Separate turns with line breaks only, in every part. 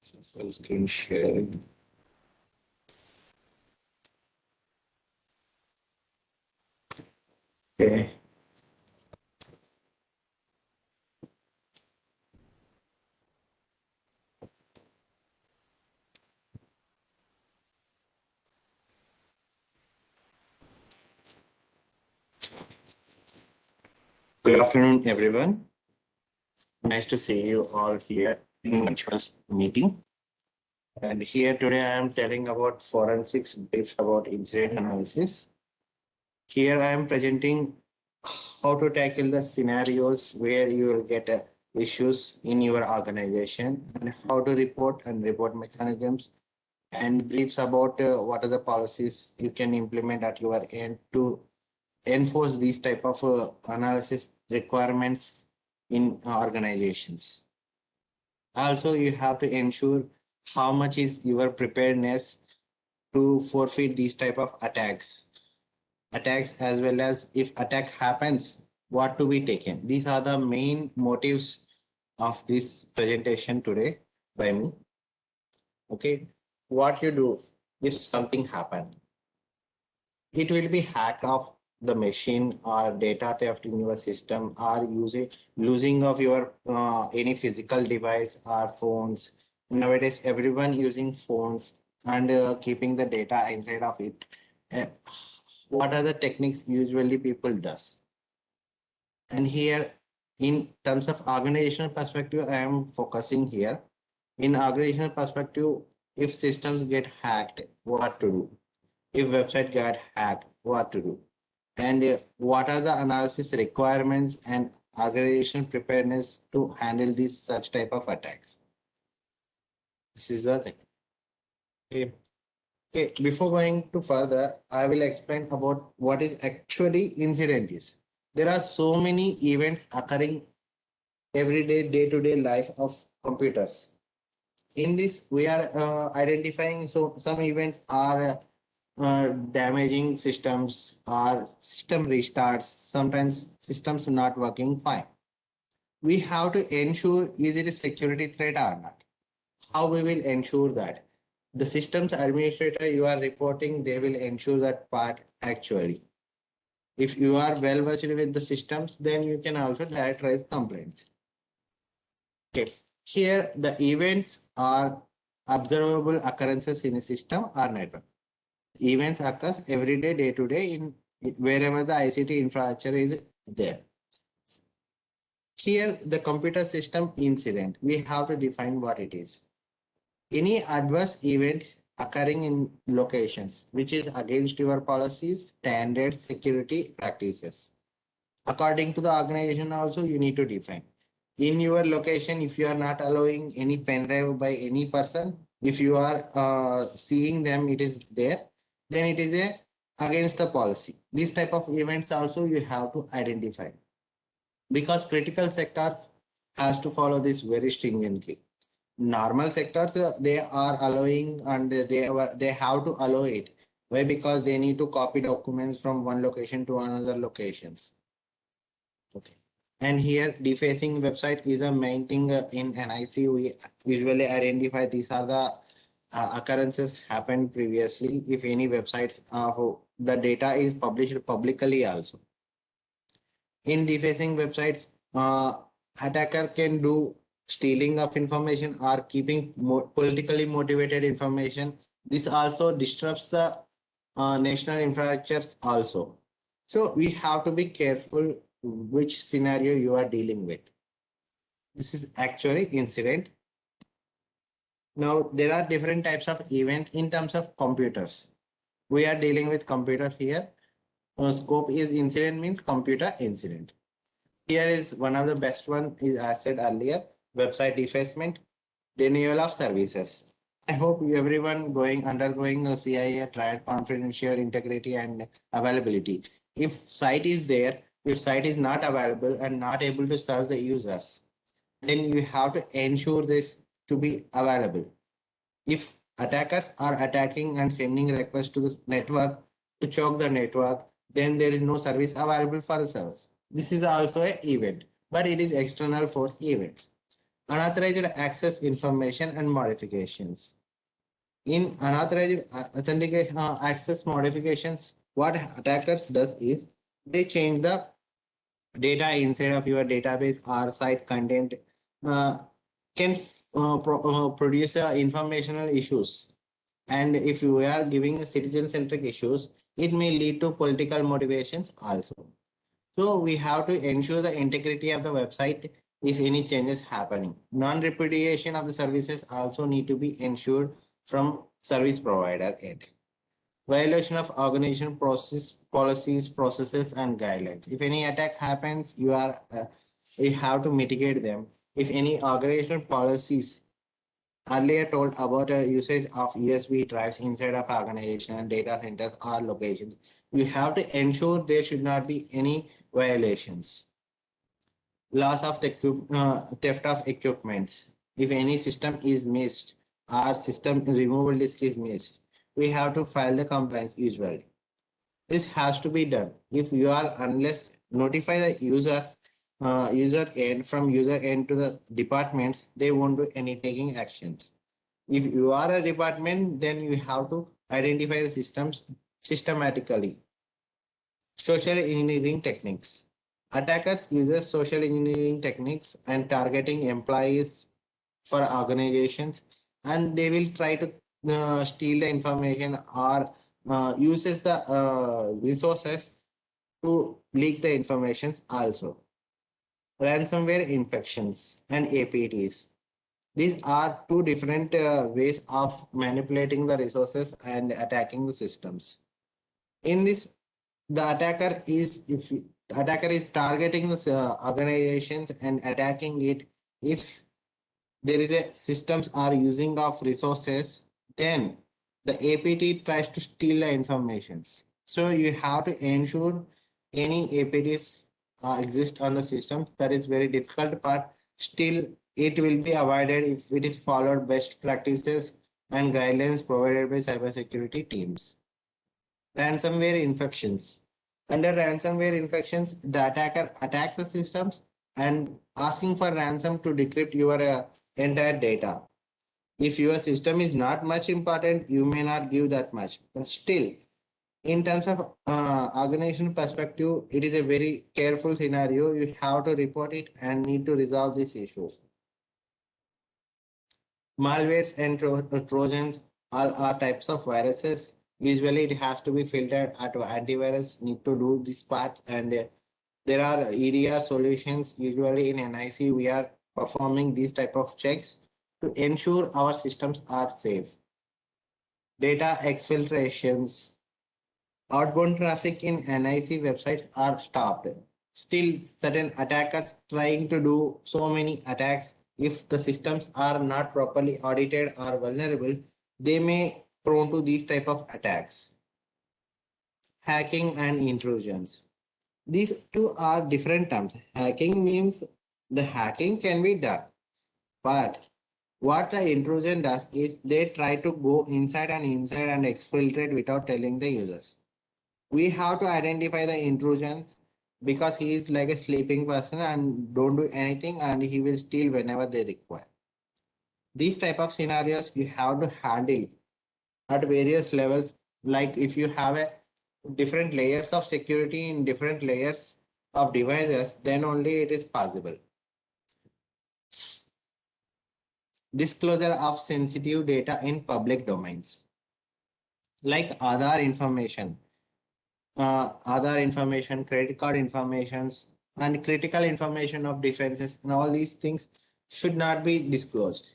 Full screen sharing. Okay. Good afternoon, everyone. Nice to see you all here in Manchur's meeting. And here today I am telling about forensics briefs about incident analysis. Here I am presenting how to tackle the scenarios where you will get issues in your organization and how to report and report mechanisms and briefs about what are the policies you can implement at your end to enforce these type of analysis requirements in organizations. Also, you have to ensure how much is your preparedness to forfeit these type of attacks, as well as if attack happens, what to be taken. These are the main motives of this presentation today by me. Okay, what you do if something happen, it will be hack of the machine or data theft in your system or using losing of your any physical device or phones. Nowadays everyone using phones and keeping the data inside of it. Uh, what are the techniques usually people does? And here, in terms of organizational perspective, I am focusing here. In organizational perspective, if systems get hacked, what to do? If website get hacked, what to do? And what are the analysis requirements and organizational preparedness to handle these such type of attacks? This is the thing. Okay. Okay, before going to further, I will explain about what is actually incident is. There are so many events occurring every day-to-day life of computers. In this, we are identifying so some events are damaging systems or system restarts. Sometimes systems not working fine. We have to ensure is it a security threat or not. How we will ensure that? The systems administrator you are reporting, they will ensure that part actually. If you are well versed with the systems, then you can also direct raise complaints. Okay. Here, the events are observable occurrences in a system or network. Events occurs every day, day to day, in wherever the ICT infrastructure is there. Here, the computer system incident, we have to define what it is. Any adverse event occurring in locations which is against your policies, standards, security practices. According to the organization, also you need to define. In your location, if you are not allowing any pen drive by any person, if you are seeing them, it is there, then it is a against the policy. These type of events also you have to identify because critical sectors has to follow this very stringently. Normal sectors they are allowing and they have to allow it. Why? Because they need to copy documents from one location to another locations. Okay. And here defacing website is a main thing in NIC. We usually identify these are the occurrences happened previously. If any websites the data is published publicly also. In defacing websites, attacker can do stealing of information or keeping politically motivated information. This also disrupts the national infrastructures also. So we have to be careful which scenario you are dealing with. This is actually incident. Now there are different types of events in terms of computers. We are dealing with computers here. Scope is incident means computer incident. Here is one of the best one is as said earlier, website defacement, denial of services. I hope everyone undergoing a CIA tried confidential integrity and availability. If site is there, if site is not available and not able to serve the users, then you have to ensure this to be available. If attackers are attacking and sending requests to the network to choke the network, then there is no service available for the service. This is also an event, but it is external force events. Unauthorized access information and modifications. In unauthorized authentication access modifications, what attackers does is they change the data inside of your database or site content, uh, can produce informational issues. And if you are giving citizen centric issues, it may lead to political motivations also. So we have to ensure the integrity of the website if any changes happening. Non-repudiation of the services also need to be ensured from service provider end. Violation of organization process, policies, processes, and guidelines. If any attack happens, you have to mitigate them. If any organizational policies earlier told about a usage of USB drives inside of organization, data centers, or locations, you have to ensure there should not be any violations. Loss of the theft of equipments. If any system is missed or system removal disk is missed, we have to file the complaints usually. This has to be done. If you are unless notify the user end from user end to the departments, they won't do any taking actions. If you are a department, then you have to identify the systems systematically. Social engineering techniques. Attackers use social engineering techniques and targeting employees for organizations, and they will try to steal the information or uses the resources to leak the informations also. Ransomware infections and APTs. These are two different ways of manipulating the resources and attacking the systems. In this, the attacker is targeting the organizations and attacking it. If there is a systems are using of resources, then the APT tries to steal the informations. So you have to ensure any APTs exist on the system. That is very difficult part. Still, it will be avoided if it is followed best practices and guidelines provided by cybersecurity teams. Ransomware infections. Under ransomware infections, the attacker attacks the systems and asking for ransom to decrypt your entire data. If your system is not much important, you may not give that much. But still, in terms of organization perspective, it is a very careful scenario. You have to report it and need to resolve these issues. Malwares and Trojans all are types of viruses. Usually, it has to be filtered at antivirus need to do this part, and there are EDR solutions. Usually, in NIC, we are performing these type of checks to ensure our systems are safe. Data exfiltrations. Outbound traffic in NIC websites are stopped. Still, certain attackers trying to do so many attacks. If the systems are not properly audited or vulnerable, they may prone to these type of attacks. Hacking and intrusions. These two are different terms. Hacking means the hacking can be done, but what the intrusion does is they try to go inside and exfiltrate without telling the users. We have to identify the intrusions because he is like a sleeping person and don't do anything and he will steal whenever they require. These type of scenarios you have to handle at various levels. Like if you have a different layers of security in different layers of devices, then only it is possible. Disclosure of sensitive data in public domains, like Aadhaar information, credit card informations, and critical information of defenses, and all these things should not be disclosed.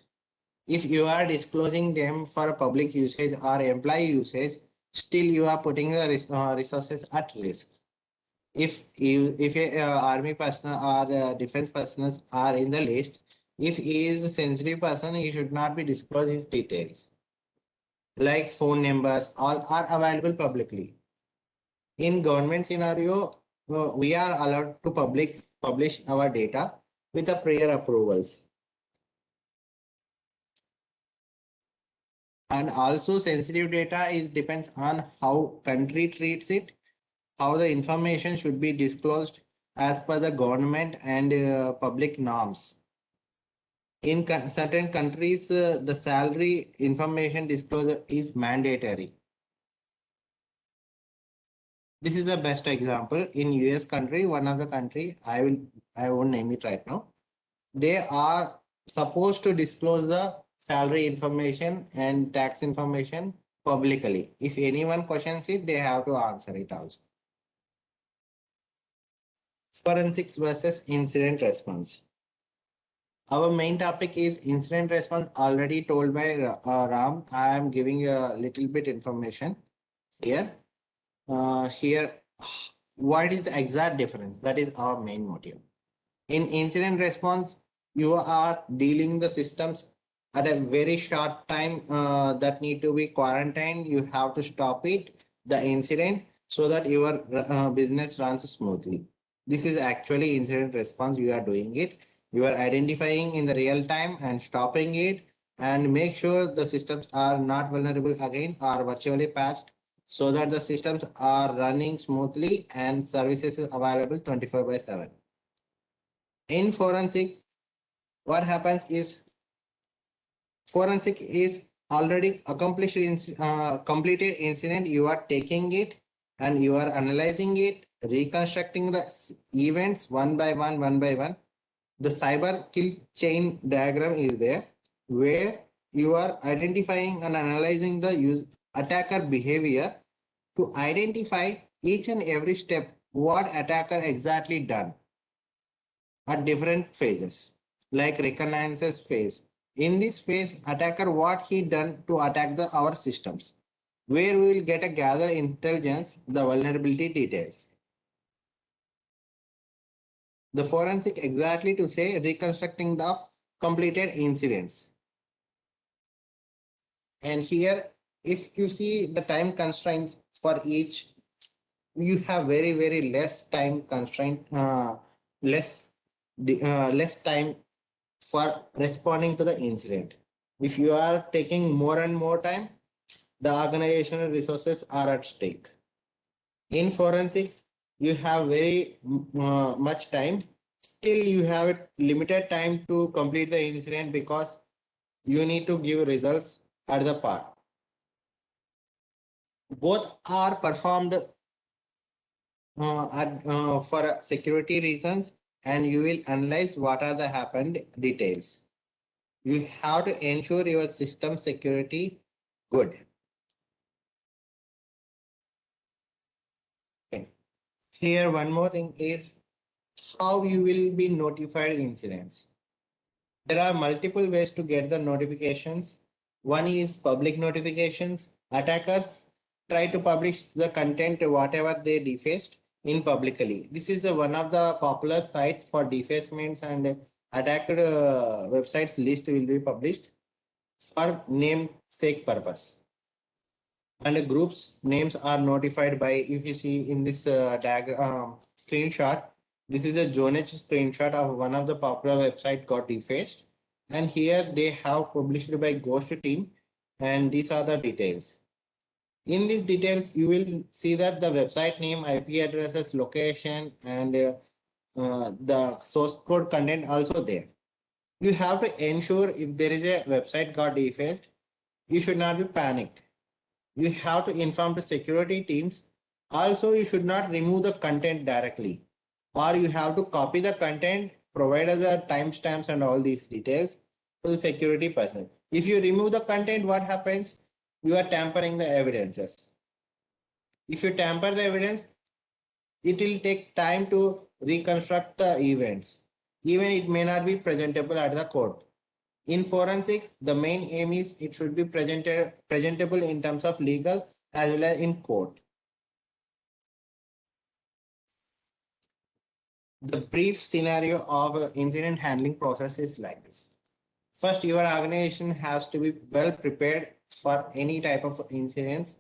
If you are disclosing them for public usage or employee usage, still you are putting the resources at risk. If a army personnel or defense personnel are in the list, if he is a sensitive person, he should not be disclosed his details. Like phone numbers, all are available publicly. In government scenario, we are allowed to publish our data with the prior approvals. And also sensitive data is depends on how country treats it, how the information should be disclosed as per the government and public norms. In certain countries, the salary information disclosure is mandatory. This is the best example. In US country, one of the country, I won't name it right now. They are supposed to disclose the salary information and tax information publicly. If anyone questions it, they have to answer it also. Forensics versus incident response. Our main topic is incident response, already told by Ram. I am giving you a little bit information here. Here, what is the exact difference? That is our main motive. In incident response, you are dealing the systems at a very short time that need to be quarantined. You have to stop it, the incident, so that your business runs smoothly. This is actually incident response. You are doing it. You are identifying in the real time and stopping it, and make sure the systems are not vulnerable again or virtually patched, so that the systems are running smoothly and services is available 24/7. In forensic, what happens is forensic is already accomplished completed incident. You are taking it and you are analyzing it, reconstructing the events one by one. The cyber kill chain diagram is there, where you are identifying and analyzing the attacker behavior to identify each and every step what attacker exactly done at different phases, like reconnaissance phase. In this phase, attacker what he done to attack our systems, where we will get a gather intelligence, the vulnerability details. The forensic exactly to say reconstructing the completed incidents. And here, if you see the time constraints for each, you have very less time constraint, less time for responding to the incident. If you are taking more and more time, the organizational resources are at stake. In forensics, you have very much time. Still, you have limited time to complete the incident because you need to give results at the par. Both are performed for security reasons, and you will analyze what are the happened details. You have to ensure your system security good. Okay. Here, one more thing is how you will be notified incidents. There are multiple ways to get the notifications. One is public notifications. Attackers try to publish the content whatever they defaced in publicly. This is one of the popular site for defacements, and attacked websites list will be published for namesake purpose. And groups names are notified by, if you see in this diagram screenshot, this is a Zonage screenshot of one of the popular website got defaced, and here they have published by Ghost team, and these are the details. In these details, you will see that the website name, IP addresses, location, and the source code content also there. You have to ensure if there is a website got defaced, you should not be panicked. You have to inform the security teams. Also, you should not remove the content directly, or you have to copy the content, provide the timestamps and all these details to the security person. If you remove the content, what happens? You are tampering the evidences. If you tamper the evidence, it will take time to reconstruct the events. Even it may not be presentable at the court. In forensics, the main aim is it should be presentable in terms of legal as well as in court. The brief scenario of incident handling process is like this. First, your organization has to be well prepared for any type of incidents.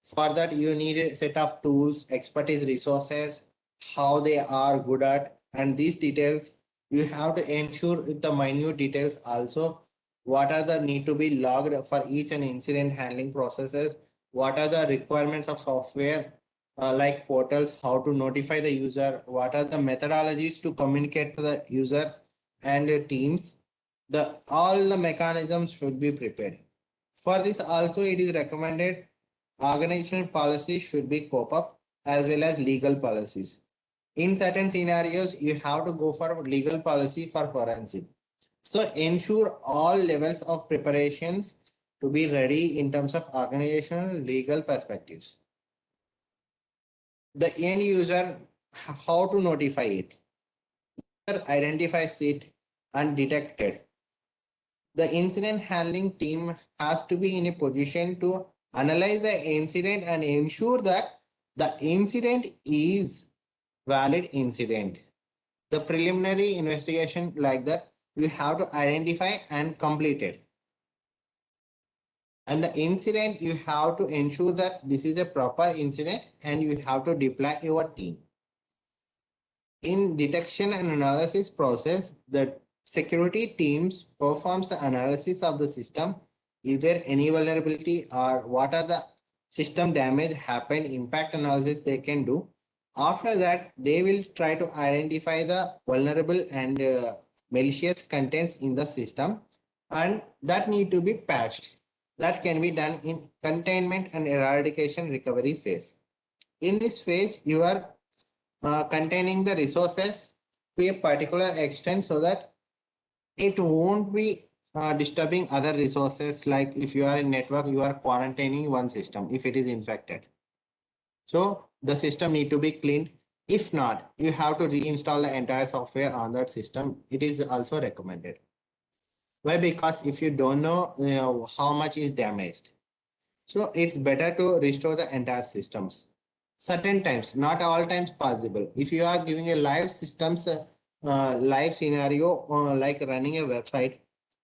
For that, you need a set of tools, expertise, resources, how they are good at, and these details you have to ensure the minute details also. What are the need to be logged for each and incident handling processes? What are the requirements of software like portals? How to notify the user? What are the methodologies to communicate to the users and teams? all the mechanisms should be prepared. For this also it is recommended organizational policies should be cope up as well as legal policies. In certain scenarios, you have to go for legal policy for forensic. So ensure all levels of preparations to be ready in terms of organizational legal perspectives. The end user, how to notify it, identifies it and detect it. The incident handling team has to be in a position to analyze the incident and ensure that the incident is valid incident. The preliminary investigation like that you have to identify and complete it. And the incident you have to ensure that this is a proper incident and you have to deploy your team. In detection and analysis process, the security teams performs the analysis of the system. Is there any vulnerability or what are the system damage happened, impact analysis they can do. After that, they will try to identify the vulnerable and malicious contents in the system and that need to be patched. That can be done in containment and eradication recovery phase. In this phase, you are containing the resources to a particular extent so that it won't be disturbing other resources. Like if you are in network, you are quarantining one system if it is infected. So the system need to be cleaned. If not, you have to reinstall the entire software on that system. It is also recommended. Why? Because if you don't know, how much is damaged, so it's better to restore the entire systems. Certain times, not all times possible. If you are giving a live systems, live scenario, like running a website,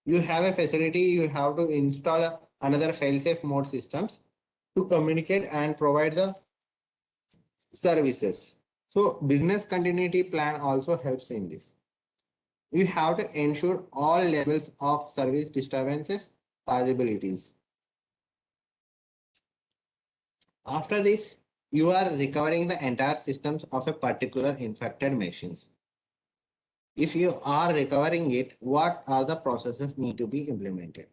you have a facility, you have to install another fail-safe mode systems to communicate and provide the services. So business continuity plan also helps in this. You have to ensure all levels of service disturbances possibilities. After this, you are recovering the entire systems of a particular infected machines. If you are recovering it, what are the processes need to be implemented?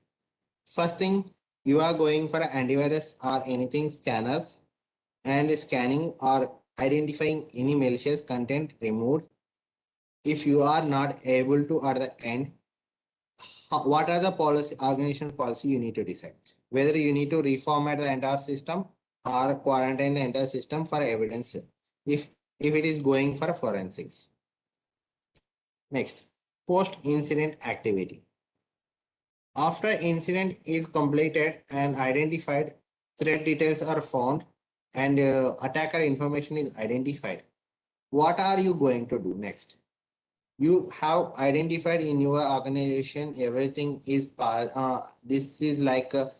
First thing, you are going for antivirus or anything scanners and scanning or identifying any malicious content removed. If you are not able to at the end, what are the policy organization policy you need to decide? Whether you need to reformat the entire system or quarantine the entire system for evidence if it is going for forensics. Next, post-incident activity. After incident is completed and identified, threat details are found and attacker information is identified. What are you going to do next? You have identified in your organization everything is this is like the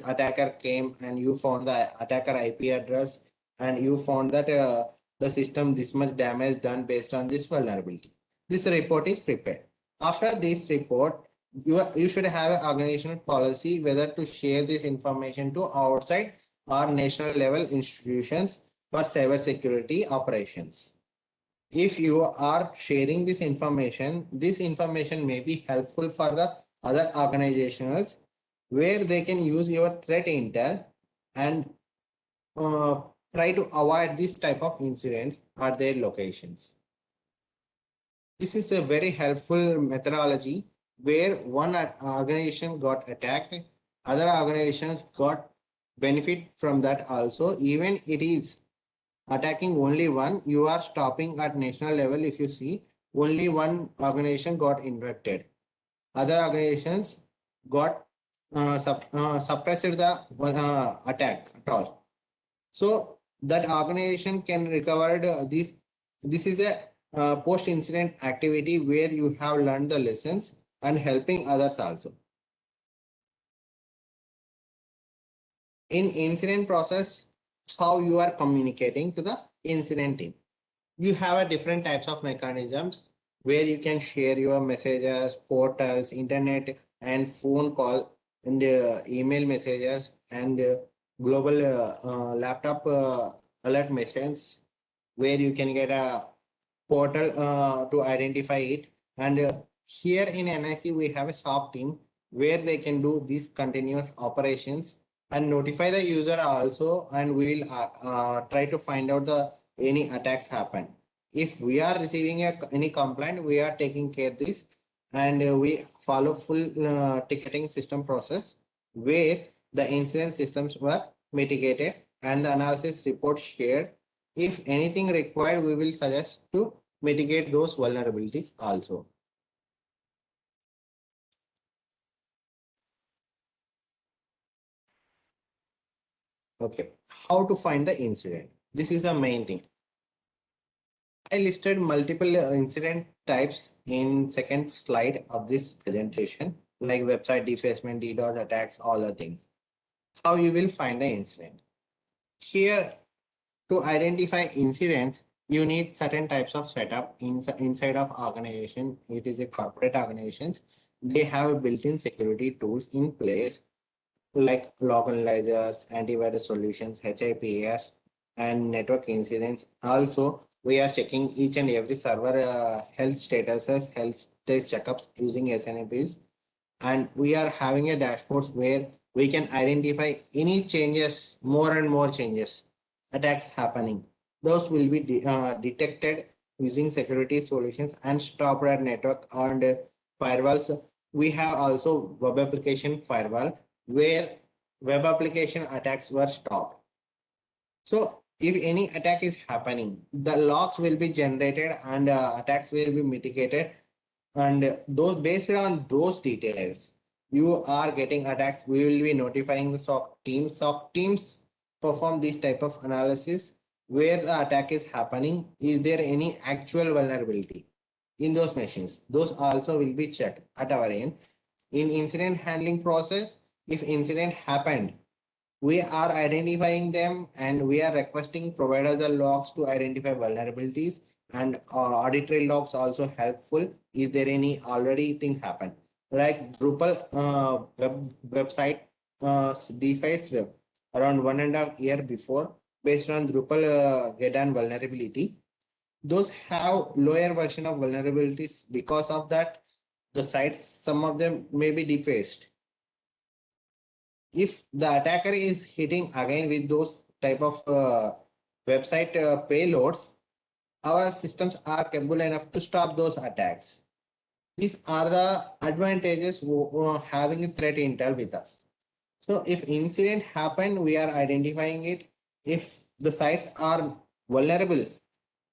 attacker came and you found the attacker IP address and you found that the system this much damage done based on this vulnerability. This report is prepared. After this report, you should have an organizational policy whether to share this information to outside or national level institutions for cyber security operations. If you are sharing this information may be helpful for the other organizations where they can use your threat intel and uh, try to avoid this type of incidents at their locations. This is a very helpful methodology where one organization got attacked, other organizations got benefit from that also. Even it is attacking only one, you are stopping at national level. If you see, only one organization got infected. Other organizations got suppressed the attack at all. So that organization can recover this. This is a post-incident activity where you have learned the lessons and helping others also. In incident process, how you are communicating to the incident team. You have a different types of mechanisms where you can share your messages, portals, internet and phone call and email messages and global laptop alert messages where you can get a portal to identify it and Here in NIC, we have a SOC team where they can do these continuous operations and notify the user also, and we will try to find out the any attacks happen. If we are receiving any complaint, we are taking care of this, and we follow full ticketing system process where the incident systems were mitigated and the analysis report shared. If anything required, we will suggest to mitigate those vulnerabilities also. Okay, how to find the incident? This is the main thing. I listed multiple incident types in second slide of this presentation, like website defacement, DDoS attacks, all the things. How you will find the incident? Here, to identify incidents, you need certain types of setup inside of organization. It is a corporate organizations. They have built-in security tools in place like log analyzers, antivirus solutions, HIPAS, and network incidents. Also, we are checking each and every server health statuses, health state checkups using SNAPs, and we are having a dashboards where we can identify any changes, more and more changes, attacks happening. Those will be detected using security solutions and stopped at network and firewalls. We have also web application firewall where web application attacks were stopped. So if any attack is happening, the logs will be generated and attacks will be mitigated, and those based on those details you are getting attacks, we will be notifying the SOC teams perform this type of analysis where the attack is happening. Is there any actual vulnerability in those machines? Those also will be checked at our end. In incident handling process, if incident happened, we are identifying them and we are requesting providers the logs to identify vulnerabilities, and audit trail logs also helpful. Is there any already thing happened? Like Drupal website defaced around 1.5 years before based on Drupal Gedan vulnerability. Those have lower version of vulnerabilities. Because of that, the sites, some of them may be defaced. If the attacker is hitting again with those type of website payloads, our systems are capable enough to stop those attacks. These are the advantages having a threat intel with us. So if incident happen, we are identifying it. If the sites are vulnerable,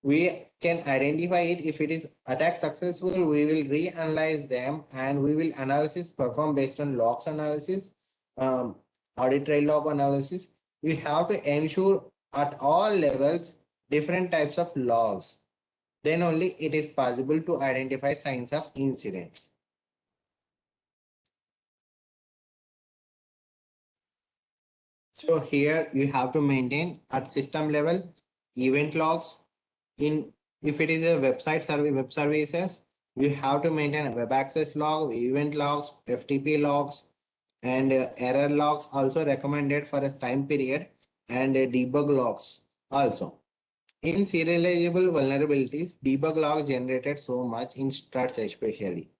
we can identify it. If it is attack successful, we will reanalyze them and we will analysis perform based on logs analysis, um, audit trail log analysis. We have to ensure at all levels different types of logs. Then only it is possible to identify signs of incidents. So here you have to maintain at system level event logs. In if it is a website survey, web services, you have to maintain a web access log, event logs, FTP logs, and error logs also recommended for a time period, and debug logs also. In serializable vulnerabilities, debug logs generated so much in struts especially,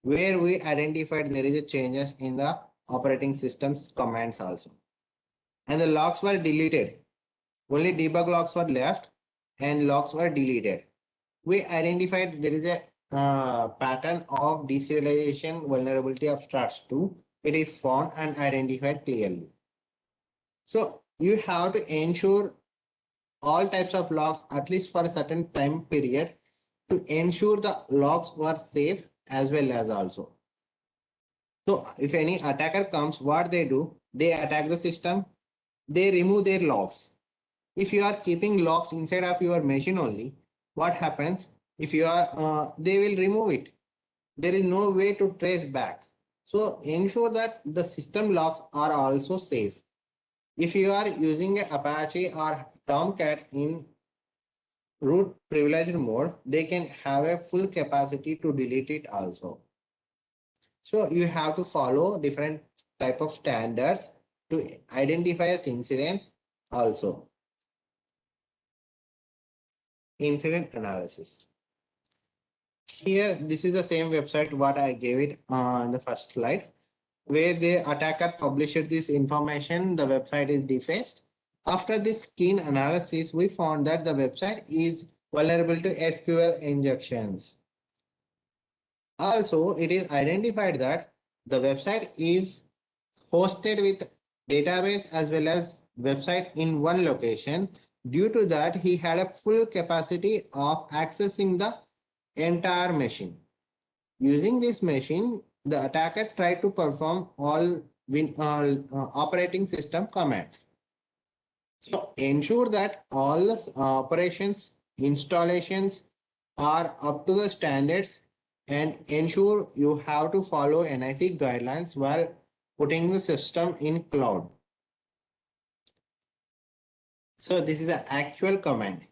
where we identified there is a changes in the operating system's commands also. And the logs were deleted. Only debug logs were left and logs were deleted. We identified there is a pattern of deserialization vulnerability of struts 2. It is found and identified clearly. So you have to ensure all types of logs at least for a certain time period to ensure the logs were safe as well as also. So if any attacker comes, what they do, they attack the system, they remove their logs. If you are keeping logs inside of your machine only, what happens? If you are, they will remove it. There is no way to trace back. So ensure that the system logs are also safe. If you are using a Apache or Tomcat in root privileged mode, they can have a full capacity to delete it also. So you have to follow different type of standards to identify as incidents also. Incident analysis. Here, this is the same website what I gave it in the first slide, where the attacker published this information. The website is defaced. After this keen analysis, we found that the website is vulnerable to SQL injections. Also, it is identified that the website is hosted with database as well as website in one location. Due to that, he had a full capacity of accessing the entire machine. Using this machine, the attacker tried to perform all operating system commands. So ensure that all the operations, installations are up to the standards, and ensure you have to follow NIC guidelines while putting the system in cloud. So this is an actual command.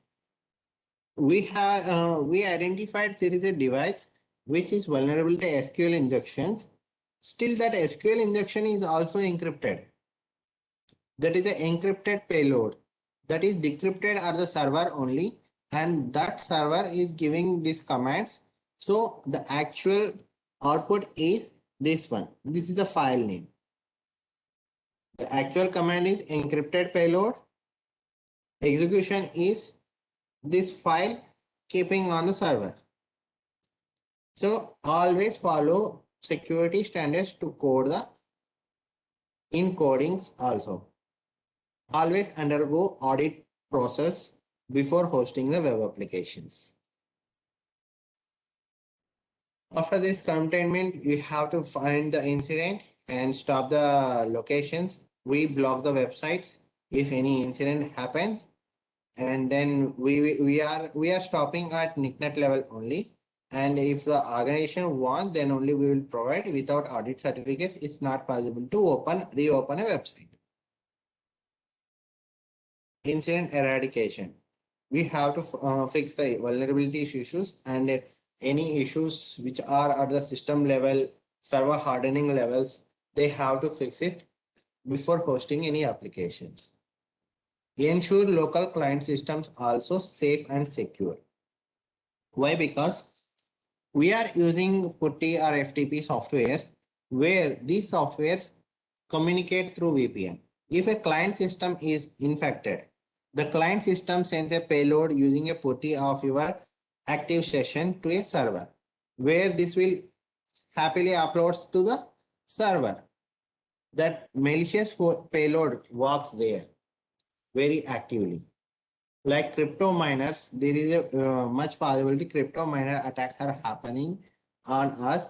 We identified there is a device which is vulnerable to SQL injections. Still, that SQL injection is also encrypted. That is an encrypted payload that is decrypted at the server only, and that server is giving these commands. So the actual output is this one. This is the file name. The actual command is encrypted payload. Execution is this file keeping on the server. So always follow security standards to code the encodings also. Always undergo audit process before hosting the web applications. After this containment, you have to find the incident and stop the locations. We block the websites if any incident happens, and then we are stopping at NICNet level only. And if the organization wants, then only we will provide. Without audit certificates, it's not possible to reopen a website. Incident eradication. We have to fix the vulnerability issues and any issues which are at the system level, server hardening levels, they have to fix it before hosting any applications. Ensure local client systems also safe and secure. Why? Because we are using PuTTY or FTP softwares, where these softwares communicate through VPN. If a client system is infected, the client system sends a payload using a PuTTY of your active session to a server, where this will happily uploads to the server. That malicious payload works there very actively. Like crypto miners, there is a much possibility crypto miner attacks are happening on us,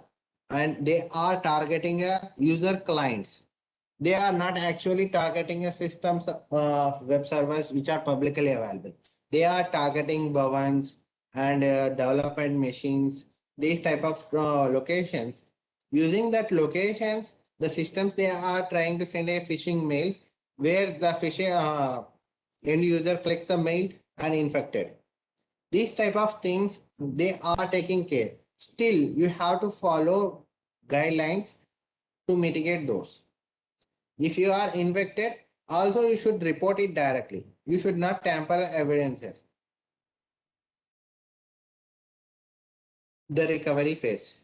and they are targeting a user clients. They are not actually targeting a systems of web servers which are publicly available. They are targeting bhavans and development machines, these type of locations. Using that locations, the systems, they are trying to send a phishing mails, where the phishing end user clicks the mail and infected. These type of things, they are taking care. Still, you have to follow guidelines to mitigate those. If you are infected, also you should report it directly. You should not tamper evidences. The recovery phase.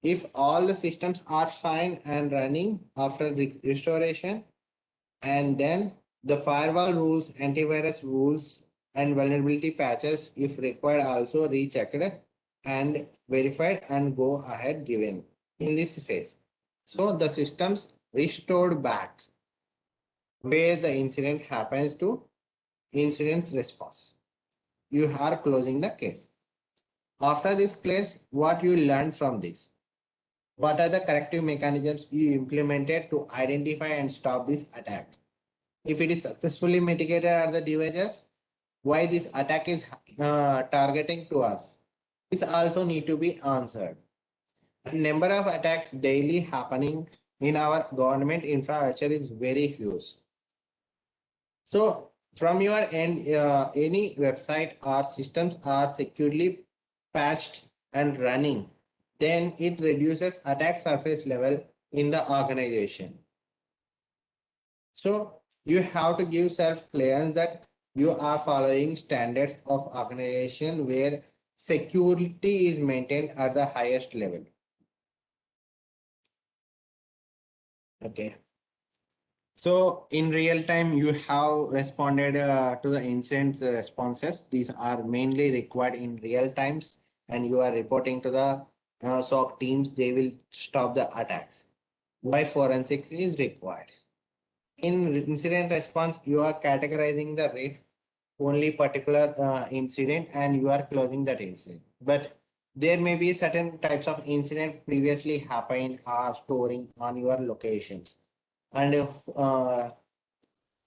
If all the systems are fine and running after restoration, and then the firewall rules, antivirus rules, and vulnerability patches, if required, also rechecked and verified and go ahead given in this phase. So the systems restored back where the incident happens to incident response. You are closing the case. After this case, what you learned from this? What are the corrective mechanisms you implemented to identify and stop this attack? If it is successfully mitigated at the devices, why this attack is targeting to us? This also need to be answered. The number of attacks daily happening in our government infrastructure is very huge. So from your end, any website or systems are securely patched and running, then it reduces attack surface level in the organization. So you have to give self clearance that you are following standards of organization, where security is maintained at the highest level. Okay. So in real time, you have responded to the incident responses. These are mainly required in real times, and you are reporting to the SOC teams. They will stop the attacks. Why forensics is required? In incident response, you are categorizing the risk only particular incident, and you are closing that incident. But there may be certain types of incident previously happened or storing on your locations, and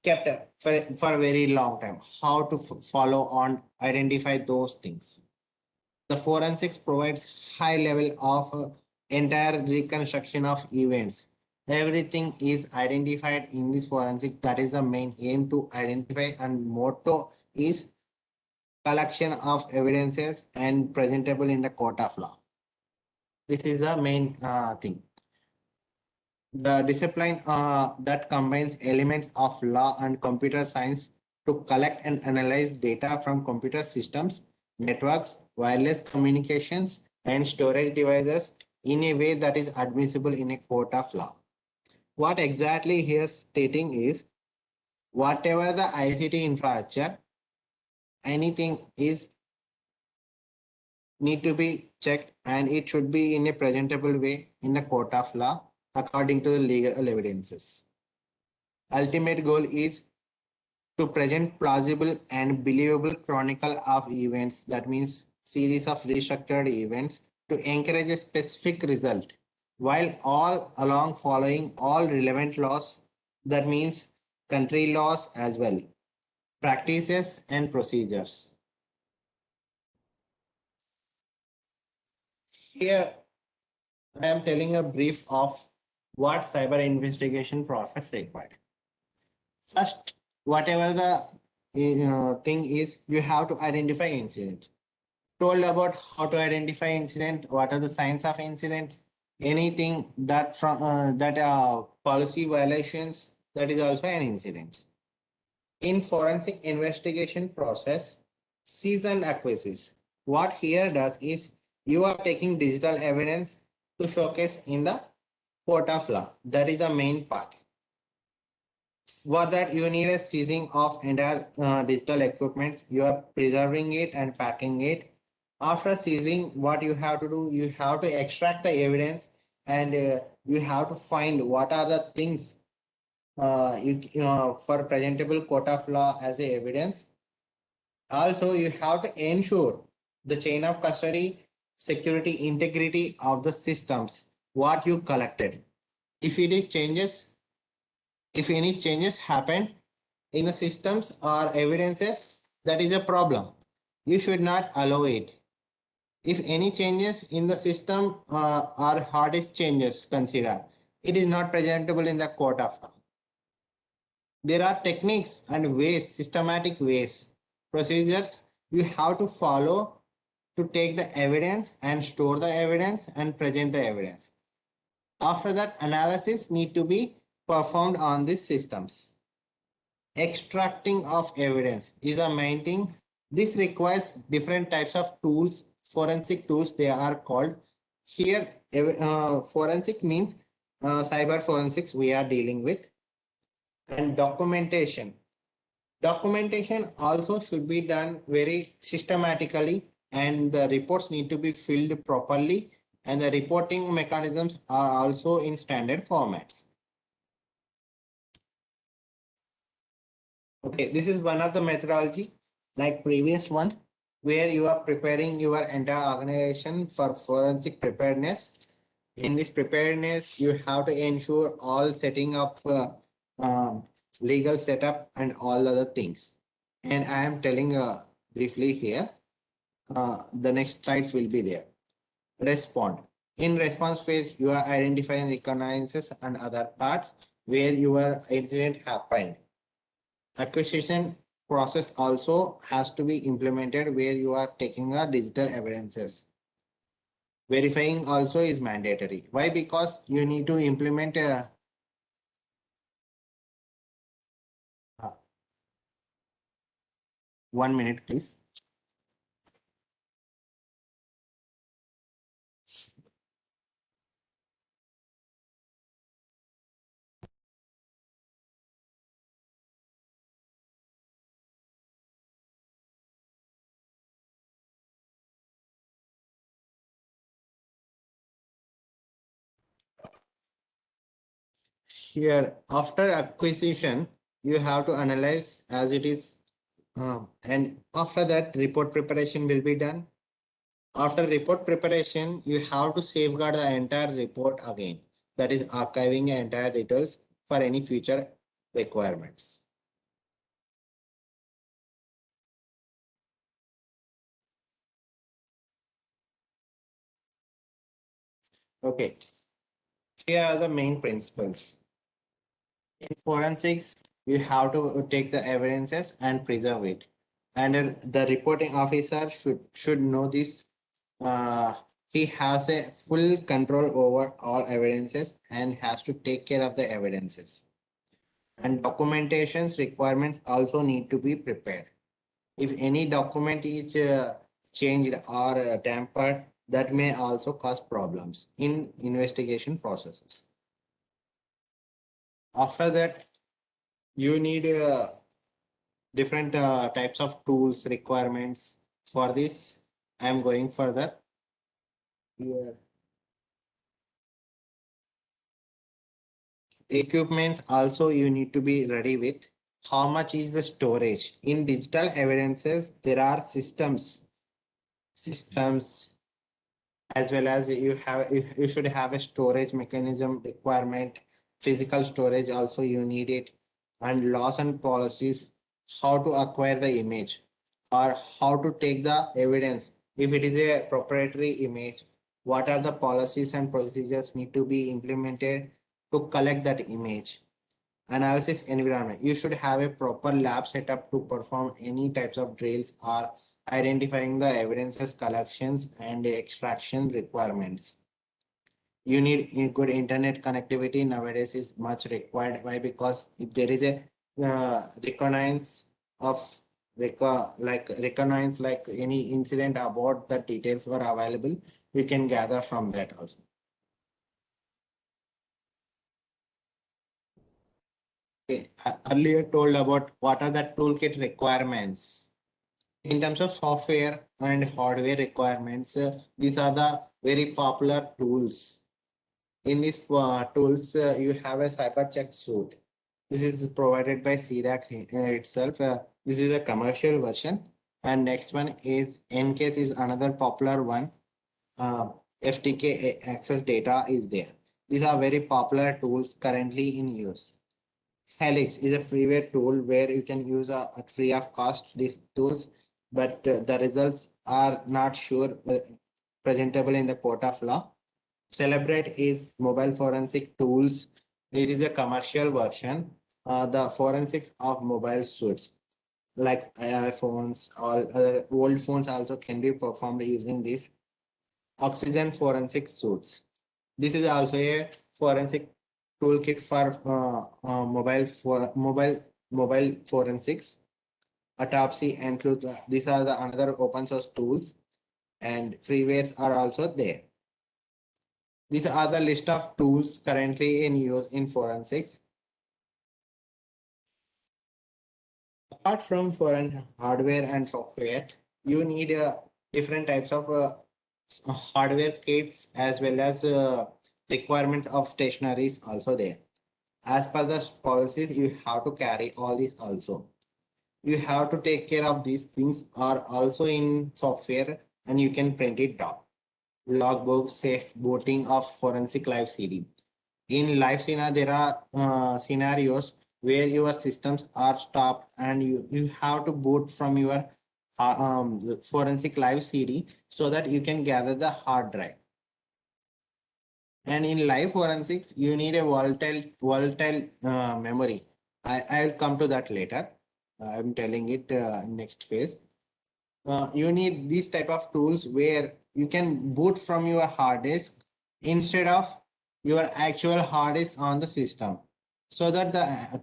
kept for a very long time. How to follow on identify those things. The forensics provides high level of entire reconstruction of events. Everything is identified in this forensic. That is the main aim to identify, and motto is collection of evidences and presentable in the court of law. This is the main thing. The discipline that combines elements of law and computer science to collect and analyze data from computer systems, networks, wireless communications, and storage devices in a way that is admissible in a court of law. What exactly here stating is whatever the ICT infrastructure, anything is need to be checked, and it should be in a presentable way in the court of law according to the legal evidences. Ultimate goal is to present plausible and believable chronicle of events, that means series of restructured events, to encourage a specific result while all along following all relevant laws, that means country laws as well, practices and procedures. Here I am telling a brief of what cyber investigation process required. First, whatever the thing is, you have to identify incident. Told about how to identify incident, what are the signs of incident, anything that from that policy violations, that is also an incident. In forensic investigation process, seize and acquisition. What here does is you are taking digital evidence to showcase in the court of law. That is the main part. For that, you need a seizing of entire digital equipment. You are preserving it and packing it. After seizing, what you have to do, you have to extract the evidence, and you have to find what are the things for presentable court of law as a evidence. Also, you have to ensure the chain of custody, security, integrity of the systems, what you collected. If it is changes, if any changes happen in the systems or evidences, that is a problem. You should not allow it. If any changes in the system or hard disk changes considered, it is not presentable in the court of law. There are techniques and ways, systematic ways, procedures you have to follow to take the evidence and store the evidence and present the evidence. After that, analysis need to be performed on these systems. Extracting of evidence is a main thing. This requires different types of tools, forensic tools they are called. Here, forensic means cyber forensics we are dealing with. And documentation. Documentation also should be done very systematically, and the reports need to be filled properly, and the reporting mechanisms are also in standard formats. Okay, this is one of the methodology like previous one where you are preparing your entire organization for forensic preparedness. In this preparedness, you have to ensure all setting up legal setup and all other things. And I am telling briefly here. The next slides will be there. Respond. In response phase, you are identifying recognizances and other parts where your incident happened. Acquisition process also has to be implemented where you are taking the digital evidences. Verifying also is mandatory. Why? Because you need to implement a 1 minute, please. here after acquisition, you have to analyze as it is, and after that report preparation will be done. After report preparation, you have to safeguard the entire report again. That is archiving entire details for any future requirements. Okay, here are the main principles. In forensics, you have to take the evidences and preserve it. And the reporting officer should know this. Uh, he has a full control over all evidences and has to take care of the evidences. And documentations requirements also need to be prepared. If any document is changed or tampered, that may also cause problems in investigation processes. After that, you need different types of tools requirements. For this, I am going further here. Equipments also you need to be ready with. How much is the storage? In digital evidences, there are systems as well as you should have a storage mechanism requirement. Physical storage also you need it, and laws and policies, how to acquire the image or how to take the evidence. If it is a proprietary image, what are the policies and procedures need to be implemented to collect that image. Analysis environment, you should have a proper lab setup to perform any types of drills or identifying the evidences collections and extraction requirements. You need a good internet connectivity nowadays is much required. Why? Because if there is a recognize of recognize like any incident about the details were available, we can gather from that also. Okay, I earlier told about what are the toolkit requirements. In terms of software and hardware requirements, these are the very popular tools. In these tools, you have a CyberCheck suite. This is provided by CDAC itself. This is a commercial version. And next one is NCASE is another popular one. Uh, FTK access data is there. These are very popular tools currently in use. Helix is a freeware tool where you can use at free of cost these tools, but the results are not sure presentable in the court of law. Celebrate is mobile forensic tools. It is a commercial version. The forensics of mobile suits like iPhones, all other old phones also can be performed using this. Oxygen forensic suits. This is also a forensic toolkit for mobile forensics. Autopsy and truth. These are the another open source tools, and freewares are also there. These are the list of tools currently in use in forensics. Apart from foreign hardware and software, you need different types of hardware kits as well as requirement of stationaries also there. As per the policies, you have to carry all these also. You have to take care of these things are also in software and you can print it down. Logbook, safe booting of forensic live CD. In live scenario, there are scenarios where your systems are stopped and you have to boot from your forensic live CD so that you can gather the hard drive. And in live forensics, you need a volatile memory. I'll come to that later. I'm telling it next phase. You need these type of tools where you can boot from your hard disk instead of your actual hard disk on the system so that the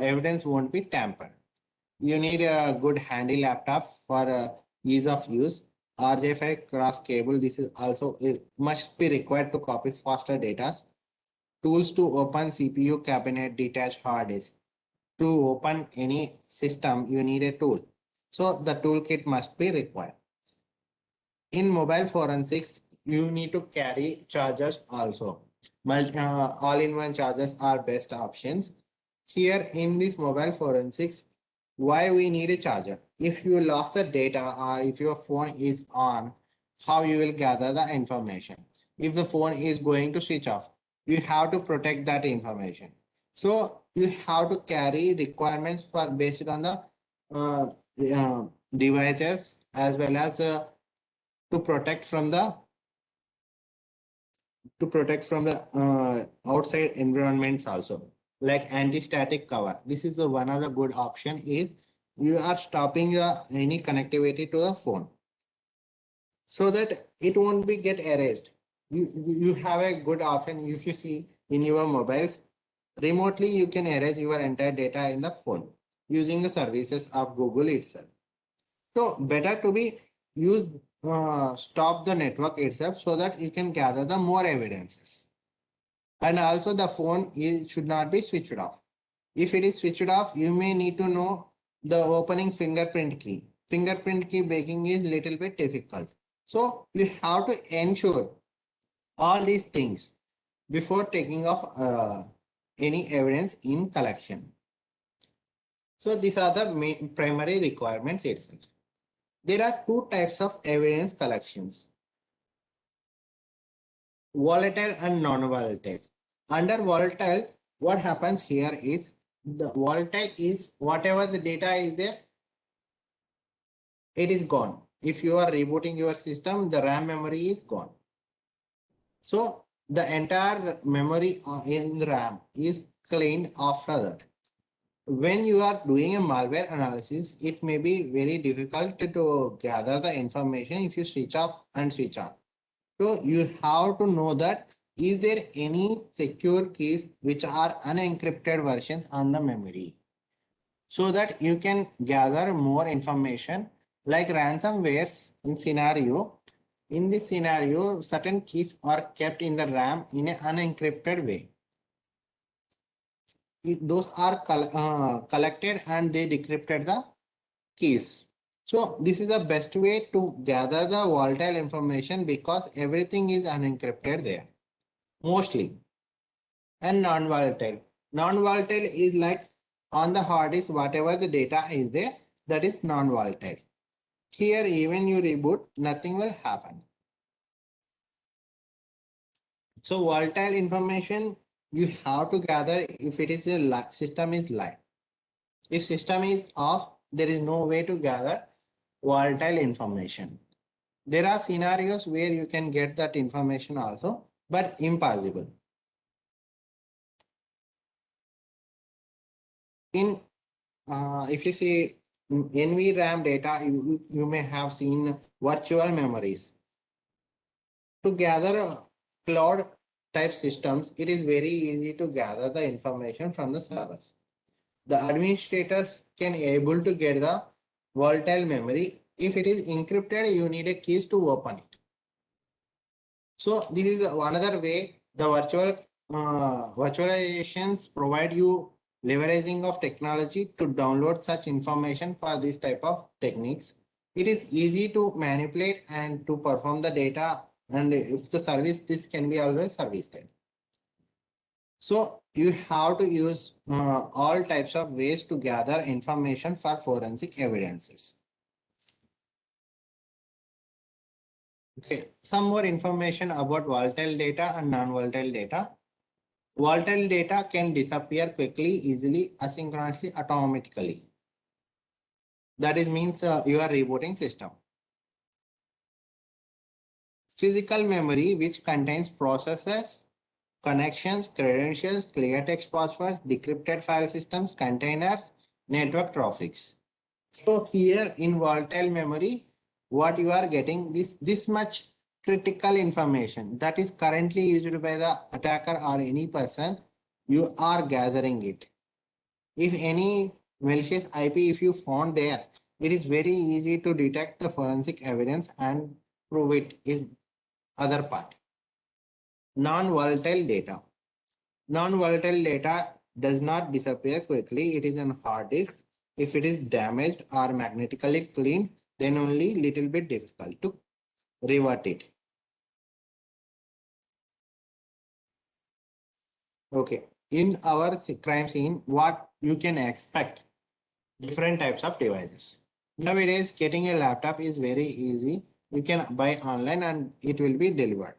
evidence won't be tampered. You need a good handy laptop for ease of use. RJ5 cross cable, this is also it must be required to copy faster data. Tools to open CPU cabinet detached hard disk. To open any system, you need a tool. So the toolkit must be required. In mobile forensics, you need to carry chargers also. all-in-one chargers are best options. Here in this mobile forensics, why we need a charger? If you lost the data or if your phone is on, how you will gather the information? If the phone is going to switch off, you have to protect that information. So you have to carry requirements for based on the uh, devices as well as to protect from the outside environments also, like anti-static cover. This is the one of the good option is you are stopping any connectivity to the phone so that it won't be get erased. You have a good option. If you see in your mobiles remotely, you can erase your entire data in the phone using the services of Google itself. So better to be use stop the network itself so that you can gather the more evidences. And also the phone should not be switched off. If it is switched off, you may need to know the opening fingerprint key. Fingerprint key breaking is little bit difficult. So you have to ensure all these things before taking off any evidence in collection. So these are the main primary requirements itself. There are two types of evidence collections: volatile and non-volatile. Under volatile, what happens here is the volatile is whatever the data is there, it is gone. If you are rebooting your system, the RAM memory is gone. So the entire memory in the RAM is cleaned after that. When you are doing a malware analysis, it may be very difficult to gather the information if you switch off and switch on. So you have to know that is there any secure keys which are unencrypted versions on the memory so that you can gather more information like ransomwares in scenario. In this scenario, certain keys are kept in the RAM in an unencrypted way. Those are collected and they decrypted the keys. So this is the best way to gather the volatile information because everything is unencrypted there, mostly. And non-volatile. Non-volatile is like on the hard disk, whatever the data is there, that is non-volatile. Here, even you reboot, nothing will happen. So volatile information, you have to gather if it is a system is live. If system is off, there is no way to gather volatile information. There are scenarios where you can get that information also, but impossible. In if you see NVRAM data, you may have seen virtual memories. To gather cloud type systems, it is very easy to gather the information from the servers. The administrators can able to get the volatile memory. If it is encrypted, you need a keys to open it. So this is another way the virtualizations provide you leveraging of technology to download such information for this type of techniques. It is easy to manipulate and to perform the data, and if the service, this can be always serviced. So you have to use all types of ways to gather information for forensic evidences. Okay, some more information about volatile data and non-volatile data. Volatile data can disappear quickly, easily, asynchronously, automatically. That is means you are rebooting system. Physical memory, which contains processes, connections, credentials, clear text passwords, decrypted file systems, containers, network traffics. So here in volatile memory, what you are getting this much critical information that is currently used by the attacker or any person, you are gathering it. If any malicious IP, if you found there, it is very easy to detect the forensic evidence and prove it is other part. Non-volatile data. Non-volatile data does not disappear quickly. It is on hard disk. If it is damaged or magnetically cleaned, then only little bit difficult to revert it. Okay. In our crime scene, what you can expect? Different types of devices. Nowadays, getting a laptop is very easy. You can buy online and it will be delivered.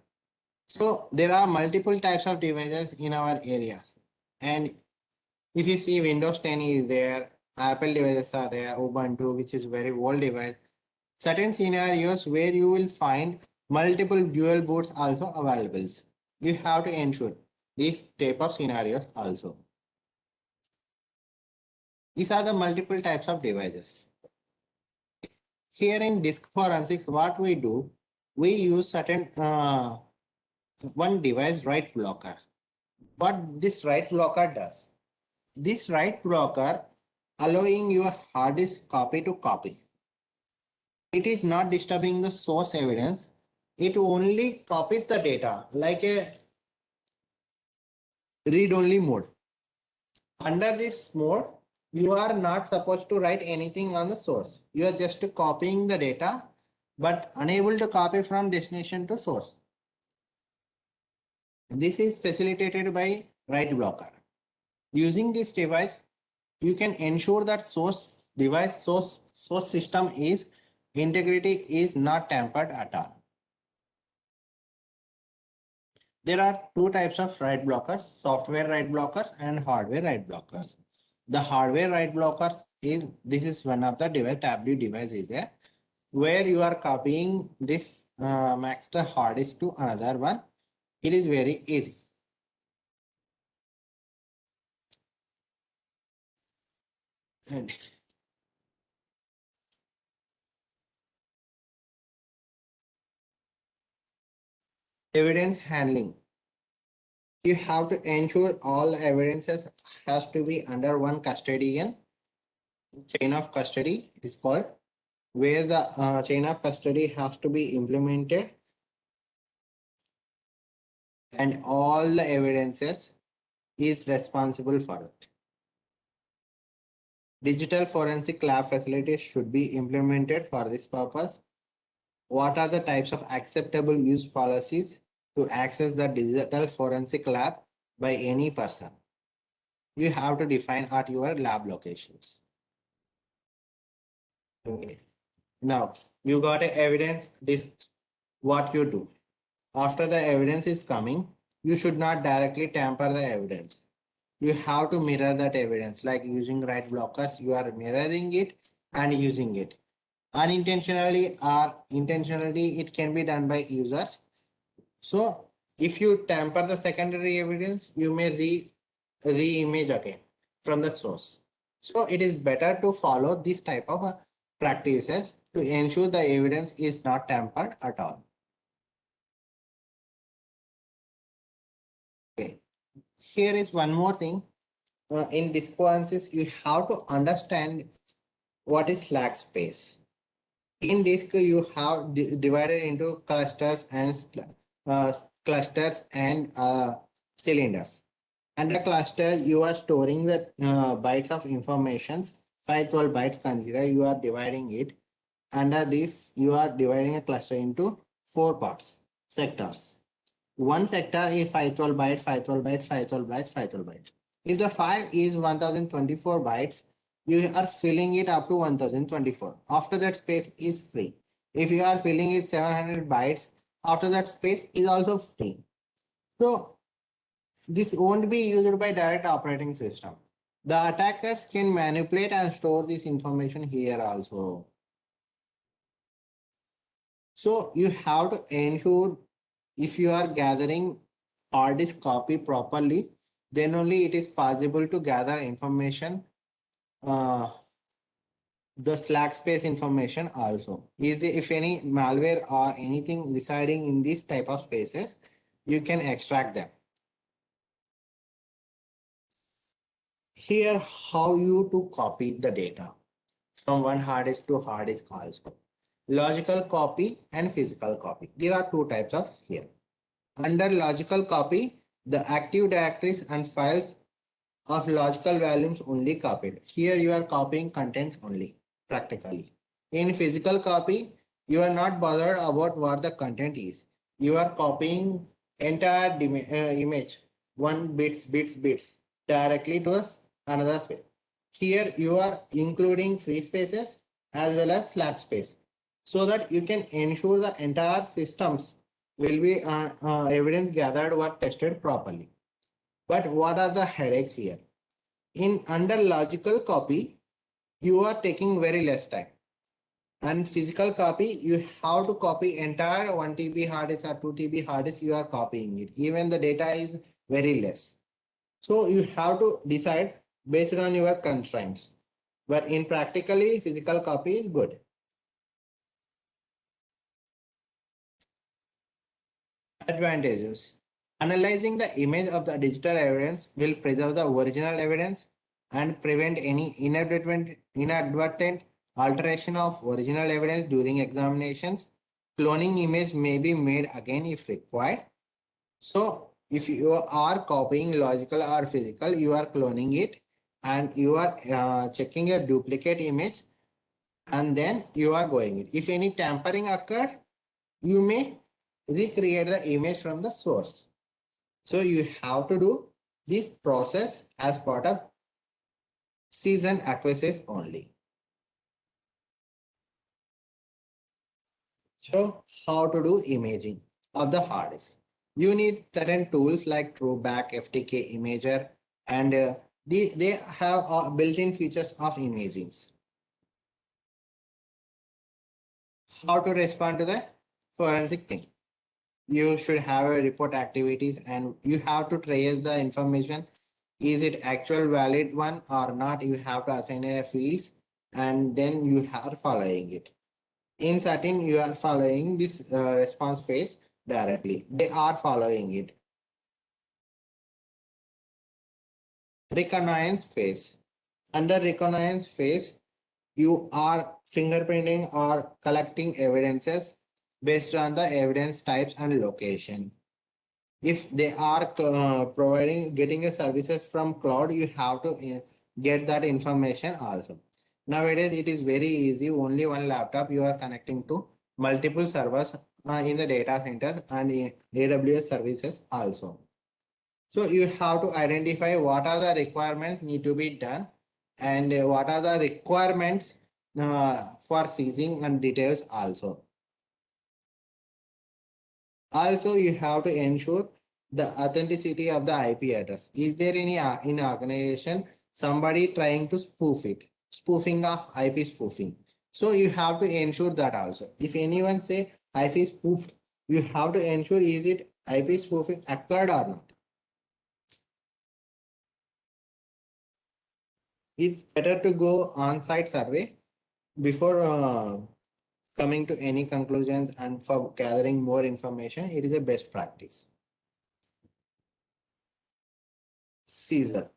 So there are multiple types of devices in our areas. And if you see Windows 10 is there, Apple devices are there, Ubuntu, which is very old device. Certain scenarios where you will find multiple dual boots also available. You have to ensure these type of scenarios also. These are the multiple types of devices. Here in disk forensics, what we do, we use certain one device write blocker. What this write blocker does, this write blocker allowing your hard disk copy to copy. It is not disturbing the source evidence. It only copies the data like a read-only mode. Under this mode, you are not supposed to write anything on the source. You are just copying the data, but unable to copy from destination to source. This is facilitated by write blocker. Using this device, you can ensure that source device source system is integrity is not tampered at all. There are two types of write blockers, software write blockers and hardware write blockers. The hardware write blockers is, this is one of the device, tablet device is there, where you are copying this master hard disk to another one. It is very easy. And evidence handling. You have to ensure all evidences has to be under one custodian. Chain of custody is called, where the chain of custody has to be implemented and all the evidences is responsible for it. Digital forensic lab facilities should be implemented for this purpose. What are the types of acceptable use policies to access the digital forensic lab by any person? You have to define at your lab locations. Okay. Now, you got a evidence, this what you do. After the evidence is coming, you should not directly tamper the evidence. You have to mirror that evidence, like using write blockers, you are mirroring it and using it. Unintentionally or intentionally, it can be done by users. So if you tamper the secondary evidence, you may re-image again from the source. So it is better to follow this type of practices to ensure the evidence is not tampered at all. Okay. Here is one more thing. In disk forensics, you have to understand what is slack space. In disk, you have divided into uh, clusters and cylinders. Under cluster, you are storing the bytes of informations. 512 bytes consider you are dividing it. Under this, you are dividing a cluster into 4 parts, sectors. One sector is 512 bytes, 512 bytes, 512 bytes, 512 bytes. If the file is 1024 bytes, you are filling it up to 1024. After that, space is free. If you are filling it 700 bytes, after that, space is also free. So this won't be used by direct operating system. The attackers can manipulate and store this information here also. So you have to ensure if you are gathering hard disk copy properly, then only it is possible to gather information, uh, the slack space information also. If any malware or anything residing in this type of spaces, you can extract them. Here, how you to copy the data from one hard disk to hard disk also. Logical copy and physical copy. There are two types of here. Under logical copy, the active directories and files of logical volumes only copied. Here you are copying contents only, practically. In physical copy, you are not bothered about what the content is. You are copying entire image. one bits directly to another space. Here you are including free spaces as well as slack space so that you can ensure the entire systems will be evidence gathered or tested properly. But what are the headaches here? In under logical copy, you are taking very less time. And physical copy, you have to copy entire 1 TB hard disk or 2 TB hard disk, you are copying it. Even the data is very less. So you have to decide based on your constraints. But in practically, physical copy is good. Advantages. Analyzing the image of the digital evidence will preserve the original evidence and prevent any inadvertent alteration of original evidence during examinations. Cloning image may be made again if required. So if you are copying logical or physical, you are cloning it and you are checking a duplicate image and then you are going it. If any tampering occurred, you may recreate the image from the source. So you have to do this process as part of season acquisitions only. So how to do imaging of the hard disk? You need certain tools like TrueBack, FTK Imager, and they have built-in features of imaging. How to respond to the forensic thing? You should have a report activities and you have to trace the information. Is it actual valid one or not? You have to assign a fields and then you are following it. In certain, you are following this response phase directly. They are following it. Reconnaissance phase. Under reconnaissance phase, you are fingerprinting or collecting evidences based on the evidence types and location. If they are getting a services from cloud, you have to get that information also. Nowadays it is very easy, only one laptop you are connecting to multiple servers in the data centers and AWS services also. So you have to identify what are the requirements need to be done and what are the requirements for seizing and details also. Also, you have to ensure the authenticity of the IP address. Is there any in organization somebody trying to spoof it? Spoofing of IP spoofing. So you have to ensure that also. If anyone say IP spoofed, you have to ensure is it IP spoofing occurred or not. It's better to go on-site survey before coming to any conclusions and for gathering more information. It is a best practice. Seizure.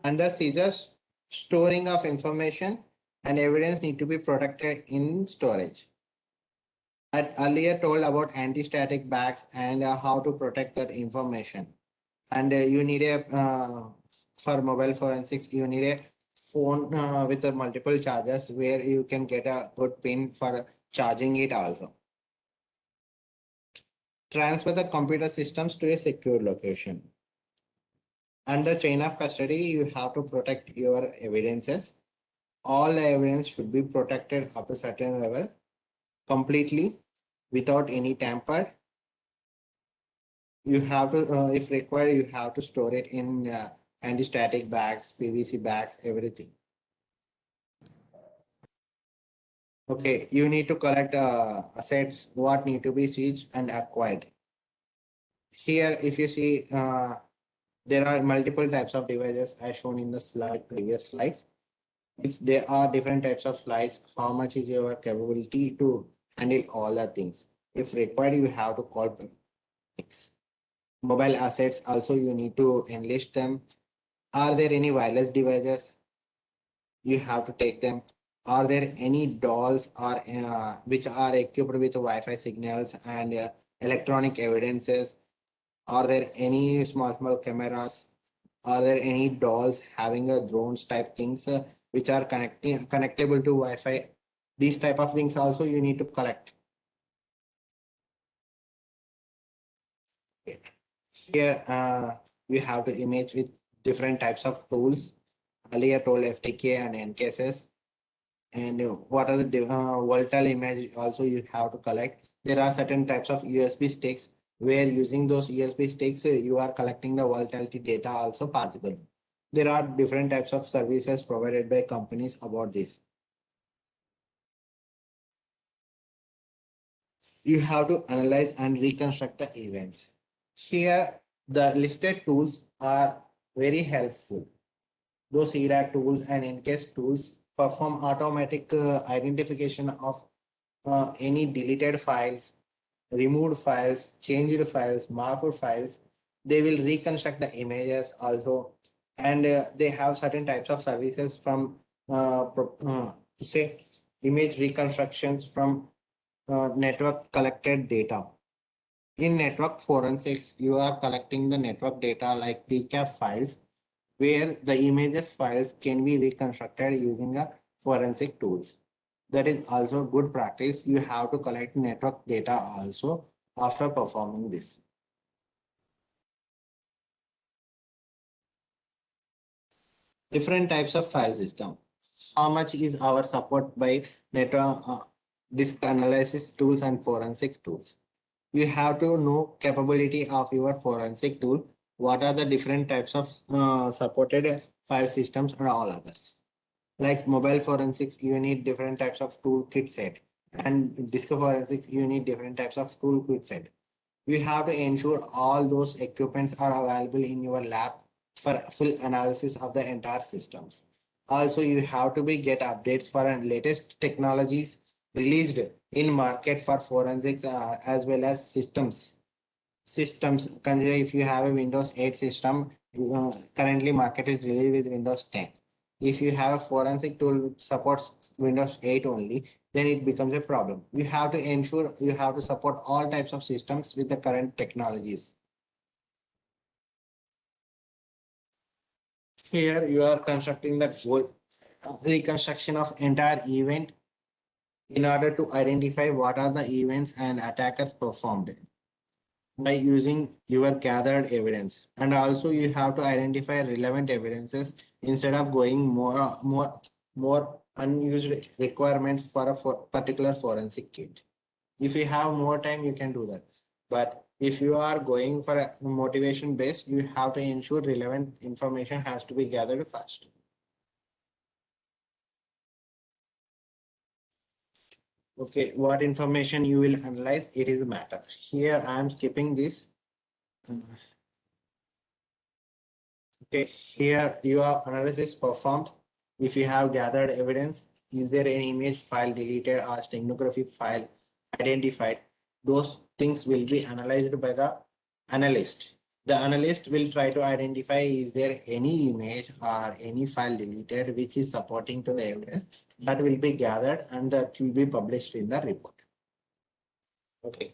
Under seizures, storing of information and evidence need to be protected in storage. I earlier told about anti-static bags and how to protect that information. And you need for mobile forensics, you need a phone with multiple chargers where you can get a good pin for charging it also. Transfer the computer systems to a secure location. Under chain of custody, you have to protect your evidences. All the evidence should be protected up to a certain level completely without any tamper. You have to, if required, you have to store it in anti-static bags, PVC bags, everything. Okay, you need to collect assets, what need to be seized and acquired. Here, if you see, there are multiple types of devices as shown in the previous slides. If there are different types of slides, how much is your capability to handle all the things? If required, you have to call mobile assets. Also, you need to enlist them. Are there any wireless devices? You have to take them. Are there any dolls or which are equipped with Wi-Fi signals and electronic evidences? Are there any small cameras? Are there any dolls having a drones type things which are connectable to Wi-Fi? These type of things also you need to collect. Okay. Here, we have to image with different types of tools. Earlier told FTK and NCSS. And what are the volatile image also you have to collect. There are certain types of USB sticks where using those USB sticks, you are collecting the volatility data also possible. There are different types of services provided by companies about this. You have to analyze and reconstruct the events. Here, the listed tools are very helpful. Those EDAC tools and NCAS tools perform automatic identification of any deleted files, removed files, changed files, marked files. They will reconstruct the images also, and they have certain types of services from say image reconstructions from network collected data. In network forensics, you are collecting the network data like PCAP files, where the images files can be reconstructed using a forensic tools. That is also good practice. You have to collect network data also after performing this. Different types of file system. How much is our support by network disk analysis tools and forensic tools? You have to know capability of your forensic tool. What are the different types of supported file systems and all others? Like mobile forensics, you need different types of toolkit set, and disk forensics, you need different types of toolkit set. You have to ensure all those equipments are available in your lab for full analysis of the entire systems. Also, you have to be get updates for latest technologies released in market for forensics as well as systems. Consider if you have a Windows 8 system, currently market is released with Windows 10. If you have a forensic tool which supports Windows 8 only, then it becomes a problem. You have to ensure you have to support all types of systems with the current technologies. Here you are constructing the whole reconstruction of entire event in order to identify what are the events and attackers performed by using your gathered evidence. And also you have to identify relevant evidences instead of going more unused requirements for a particular forensic kit. If you have more time, you can do that. But if you are going for a motivation based, you have to ensure relevant information has to be gathered first. Okay, what information you will analyze, it is a matter. Here I am skipping this. Okay, here your analysis performed. If you have gathered evidence, is there any image file deleted or stenography file identified? Those things will be analyzed by the analyst. The analyst will try to identify is there any image or any file deleted which is supporting to the evidence that will be gathered and that will be published in the report. Okay.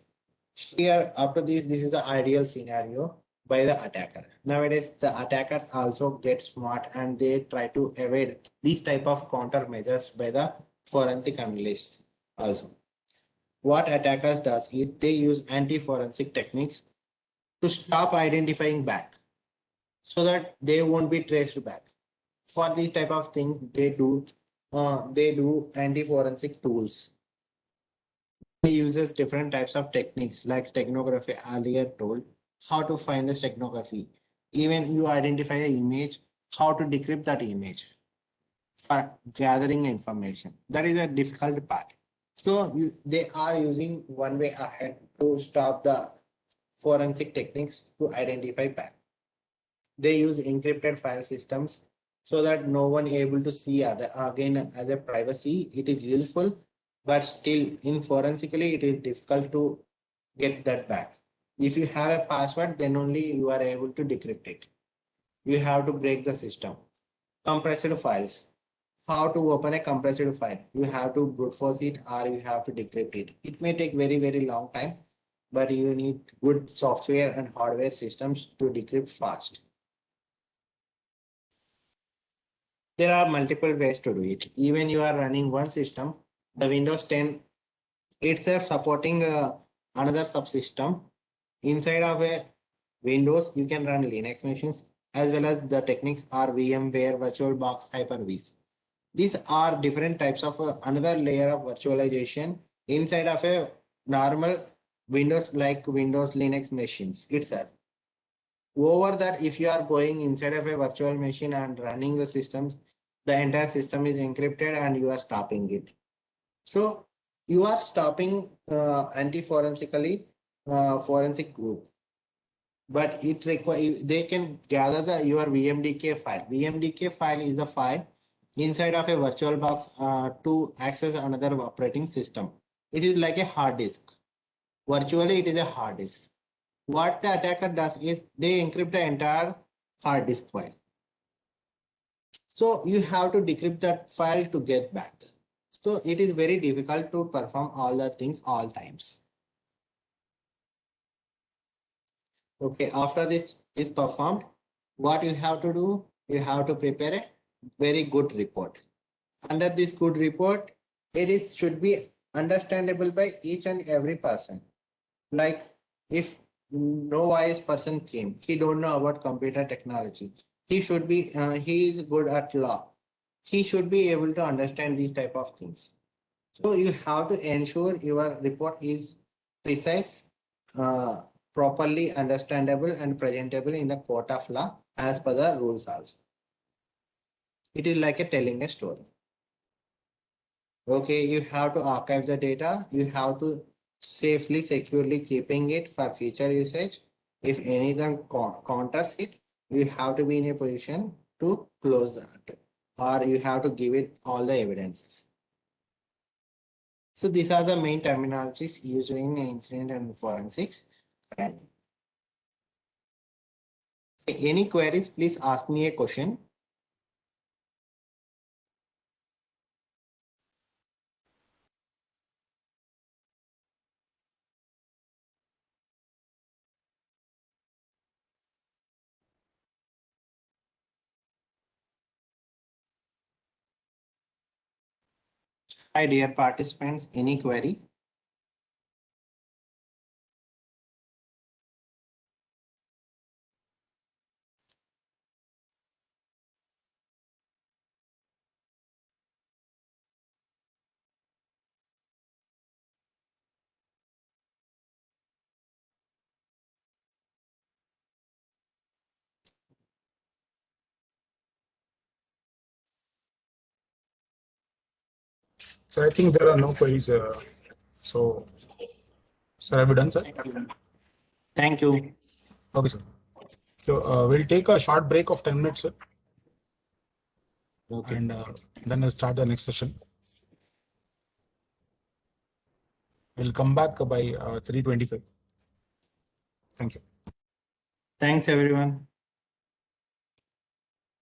Here after this is the ideal scenario by the attacker. Nowadays, the attackers also get smart and they try to evade these type of countermeasures by the forensic analyst also. What attackers does is they use anti-forensic techniques to stop identifying back so that they won't be traced back. For these type of things, they do anti-forensic tools. They uses different types of techniques like steganography earlier told how to find the steganography. Even you identify an image, how to decrypt that image for gathering information. That is a difficult part. So they are using one way ahead to stop the forensic techniques to identify back. They use encrypted file systems so that no one able to see other. Again, as a privacy, it is useful, but still in forensically, it is difficult to get that back. If you have a password, then only you are able to decrypt it. You have to break the system. Compressed files. How to open a compressed file? You have to brute force it or you have to decrypt it. It may take very long time, but you need good software and hardware systems to decrypt fast. There are multiple ways to do it. Even you are running one system, the Windows 10 itself supporting another subsystem inside of a Windows, you can run Linux machines, as well as the techniques are VMware, VirtualBox, Hyper-V. These are different types of another layer of virtualization inside of a normal Windows like Windows Linux machines itself. Over that, if you are going inside of a virtual machine and running the systems, the entire system is encrypted and you are stopping it. So you are stopping anti-forensically forensic group, but it require they can gather your VMDK file. VMDK file is a file inside of a virtual box to access another operating system. It is like a hard disk. Virtually, it is a hard disk. What the attacker does is they encrypt the entire hard disk file. So you have to decrypt that file to get back. So it is very difficult to perform all the things all times. Okay, after this is performed, what you have to do, you have to prepare a very good report. Under this good report, should be understandable by each and every person. Like if no wise person came, he don't know about computer technology. He should be, he is good at law. He should be able to understand these type of things. So you have to ensure your report is precise, properly understandable and presentable in the court of law as per the rules also. It is like a telling a story. Okay, you have to archive the data. You have to safely, securely keeping it for future usage. If anything counters it, you have to be in a position to close that, or you have to give it all the evidences. So these are the main terminologies used in incident and forensics. Any queries, please ask me a question. Hi, dear participants, any query?
So I think there are no queries. So, sir, have you done, sir?
Thank you.
Okay, sir. So we'll take a short break of 10 minutes, sir.
Okay.
And then we'll start the next session. We'll come back by 3:25. Thank you.
Thanks, everyone.